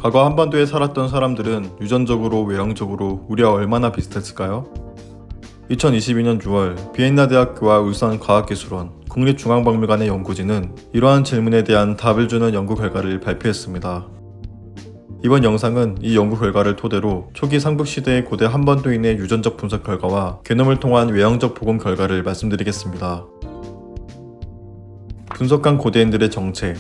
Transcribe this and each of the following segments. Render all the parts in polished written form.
과거 한반도에 살았던 사람들은 유전적으로 외형적으로 우리와 얼마나 비슷했을까요? 2022년 6월 비엔나 대학교와 울산과학기술원, 국립중앙박물관의 연구진은 이러한 질문에 대한 답을 주는 연구 결과를 발표했습니다. 이번 영상은 이 연구 결과를 토대로 초기 삼국시대의 고대 한반도인의 유전적 분석 결과와 게놈을 통한 외형적 복원 결과를 말씀드리겠습니다. 분석한 고대인들의 정체.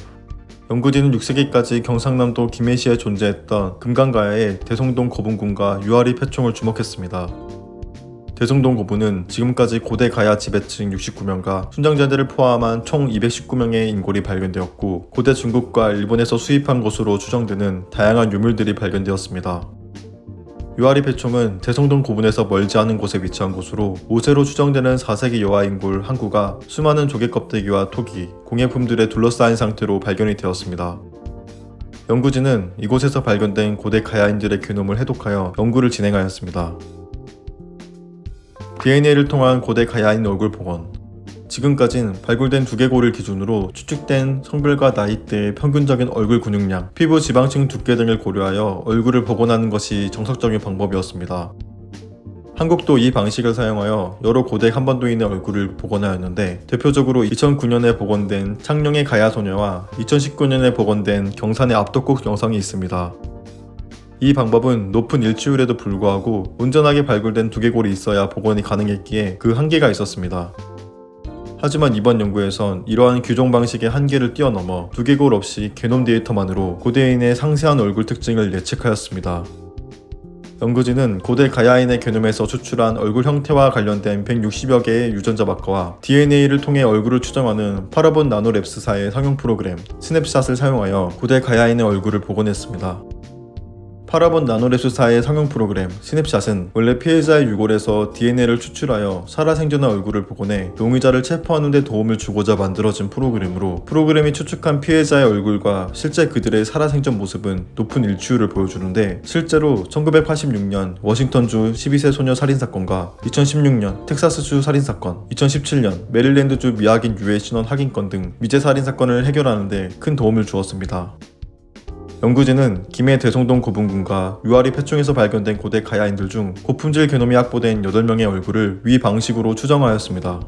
연구진은 6세기까지 경상남도 김해시에 존재했던 금강가야의 대성동 고분군과 유아리 패총을 주목했습니다. 대성동 고분은 지금까지 고대 가야 지배층 69명과 순장자들을 포함한 총 219명의 인골이 발견되었고, 고대 중국과 일본에서 수입한 것으로 추정되는 다양한 유물들이 발견되었습니다. 유아리 패총은 대성동 고분에서 멀지 않은 곳에 위치한 곳으로 5세로 추정되는 4세기 여아 인골 한 구가 수많은 조개 껍데기와 토기, 공예품들에 둘러싸인 상태로 발견이 되었습니다. 연구진은 이곳에서 발견된 고대 가야인들의 괴놈을 해독하여 연구를 진행하였습니다. DNA를 통한 고대 가야인 얼굴 복원. 지금까진 발굴된 두개골을 기준으로 추측된 성별과 나이대의 평균적인 얼굴 근육량, 피부 지방층 두께 등을 고려하여 얼굴을 복원하는 것이 정석적인 방법이었습니다. 한국도 이 방식을 사용하여 여러 고대 한반도인의 얼굴을 복원하였는데, 대표적으로 2009년에 복원된 창녕의 가야소녀와 2019년에 복원된 경산의 압독국 영상이 있습니다. 이 방법은 높은 일치율에도 불구하고 온전하게 발굴된 두개골이 있어야 복원이 가능했기에 그 한계가 있었습니다. 하지만 이번 연구에선 이러한 규정 방식의 한계를 뛰어넘어 두개골 없이 게놈 데이터만으로 고대인의 상세한 얼굴 특징을 예측하였습니다. 연구진은 고대 가야인의 게놈에서 추출한 얼굴 형태와 관련된 160여 개의 유전자 마커와 DNA를 통해 얼굴을 추정하는 파라본 나노랩스사의 상용 프로그램 스냅샷을 사용하여 고대 가야인의 얼굴을 복원했습니다. 파라본 나노랩스사의 상용 프로그램 스냅샷은 원래 피해자의 유골에서 DNA를 추출하여 살아생전의 얼굴을 복원해 용의자를 체포하는 데 도움을 주고자 만들어진 프로그램으로, 프로그램이 추측한 피해자의 얼굴과 실제 그들의 살아생전 모습은 높은 일치율을 보여주는데, 실제로 1986년 워싱턴주 12세 소녀 살인사건과 2016년 텍사스주 살인사건, 2017년 메릴랜드주 미확인 유해 신원 확인건 등 미제 살인사건을 해결하는 데 큰 도움을 주었습니다. 연구진은 김해 대성동 고분군과 유아리 패총에서 발견된 고대 가야인들 중 고품질 게놈이 확보된 8명의 얼굴을 위 방식으로 추정하였습니다.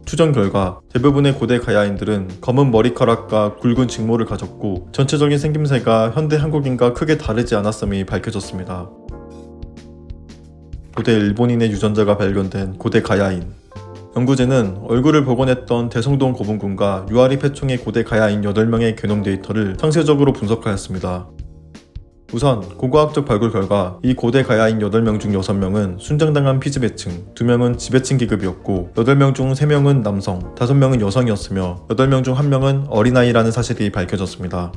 추정 결과 대부분의 고대 가야인들은 검은 머리카락과 굵은 직모를 가졌고, 전체적인 생김새가 현대 한국인과 크게 다르지 않았음이 밝혀졌습니다. 고대 일본인의 유전자가 발견된 고대 가야인. 연구진은 얼굴을 복원했던 대성동 고분군과 유아리 패총의 고대 가야인 8명의 게놈 데이터를 상세적으로 분석하였습니다. 우선 고고학적 발굴 결과 이 고대 가야인 8명 중 6명은 순장당한 피지배층, 2명은 지배층 계급이었고 8명 중 3명은 남성, 5명은 여성이었으며 8명 중 1명은 어린아이라는 사실이 밝혀졌습니다.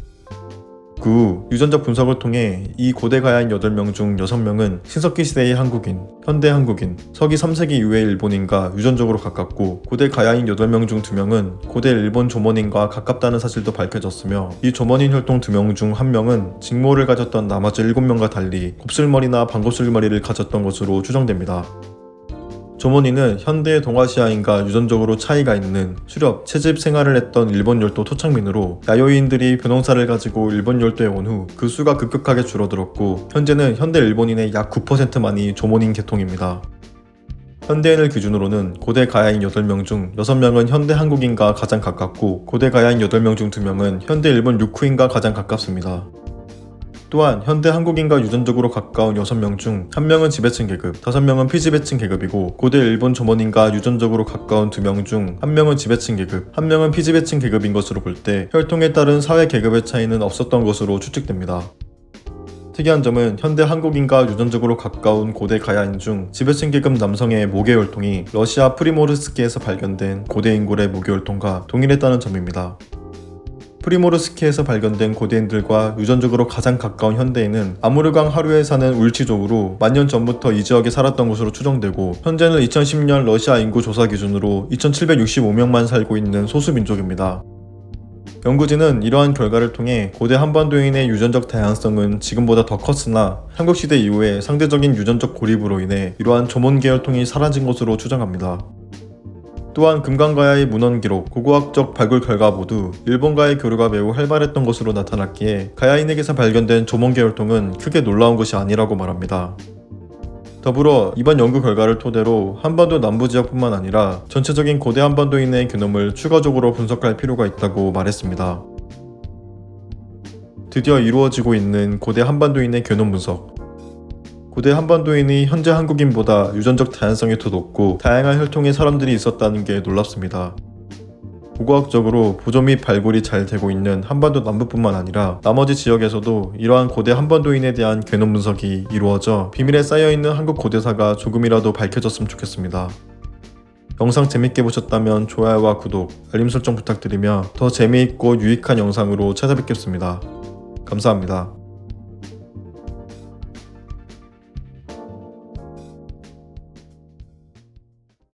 그 후 유전적 분석을 통해 이 고대 가야인 8명 중 6명은 신석기 시대의 한국인, 현대 한국인, 서기 3세기 이후의 일본인과 유전적으로 가깝고, 고대 가야인 8명 중 2명은 고대 일본 조mon인과 가깝다는 사실도 밝혀졌으며, 이 조mon인 혈통 2명 중 1명은 직모를 가졌던 나머지 7명과 달리 곱슬머리나 반곱슬머리를 가졌던 것으로 추정됩니다. 조mon인은 현대의 동아시아인과 유전적으로 차이가 있는 수렵, 채집 생활을 했던 일본 열도 토착민으로, 야요이인들이 벼농사를 가지고 일본 열도에 온 후 그 수가 급격하게 줄어들었고, 현재는 현대 일본인의 약 9%만이 조mon인 계통입니다. 현대인을 기준으로는 고대 가야인 8명 중 6명은 현대 한국인과 가장 가깝고, 고대 가야인 8명 중 2명은 현대 일본 유쿠인과 가장 가깝습니다. 또한 현대 한국인과 유전적으로 가까운 6명 중 1명은 지배층 계급, 5명은 피지배층 계급이고, 고대 일본 조mon인과 유전적으로 가까운 2명 중 1명은 지배층 계급, 1명은 피지배층 계급인 것으로 볼 때 혈통에 따른 사회 계급의 차이는 없었던 것으로 추측됩니다. 특이한 점은 현대 한국인과 유전적으로 가까운 고대 가야인 중 지배층 계급 남성의 모계 혈통이 러시아 프리모르스키에서 발견된 고대 인골의 모계 혈통과 동일했다는 점입니다. 프리모르스키에서 발견된 고대인들과 유전적으로 가장 가까운 현대인은 아무르강 하류에 사는 울치족으로 만년 전부터 이 지역에 살았던 것으로 추정되고, 현재는 2010년 러시아 인구 조사 기준으로 2765명만 살고 있는 소수민족입니다. 연구진은 이러한 결과를 통해 고대 한반도인의 유전적 다양성은 지금보다 더 컸으나 삼국시대 이후에 상대적인 유전적 고립으로 인해 이러한 조몬 계열통이 사라진 것으로 추정합니다. 또한 금강가야의 문헌 기록, 고고학적 발굴 결과 모두 일본과의 교류가 매우 활발했던 것으로 나타났기에 가야인에게서 발견된 조mon계 혈통은 크게 놀라운 것이 아니라고 말합니다. 더불어 이번 연구 결과를 토대로 한반도 남부 지역뿐만 아니라 전체적인 고대 한반도인의 근엄을 추가적으로 분석할 필요가 있다고 말했습니다. 드디어 이루어지고 있는 고대 한반도인의 근엄 분석. 고대 한반도인이 현재 한국인보다 유전적 다양성이 더 높고 다양한 혈통의 사람들이 있었다는 게 놀랍습니다. 고고학적으로 보존 및 발굴이 잘 되고 있는 한반도 남부뿐만 아니라 나머지 지역에서도 이러한 고대 한반도인에 대한 근엄 분석이 이루어져 비밀에 쌓여있는 한국 고대사가 조금이라도 밝혀졌으면 좋겠습니다. 영상 재밌게 보셨다면 좋아요와 구독, 알림 설정 부탁드리며 더 재미있고 유익한 영상으로 찾아뵙겠습니다. 감사합니다.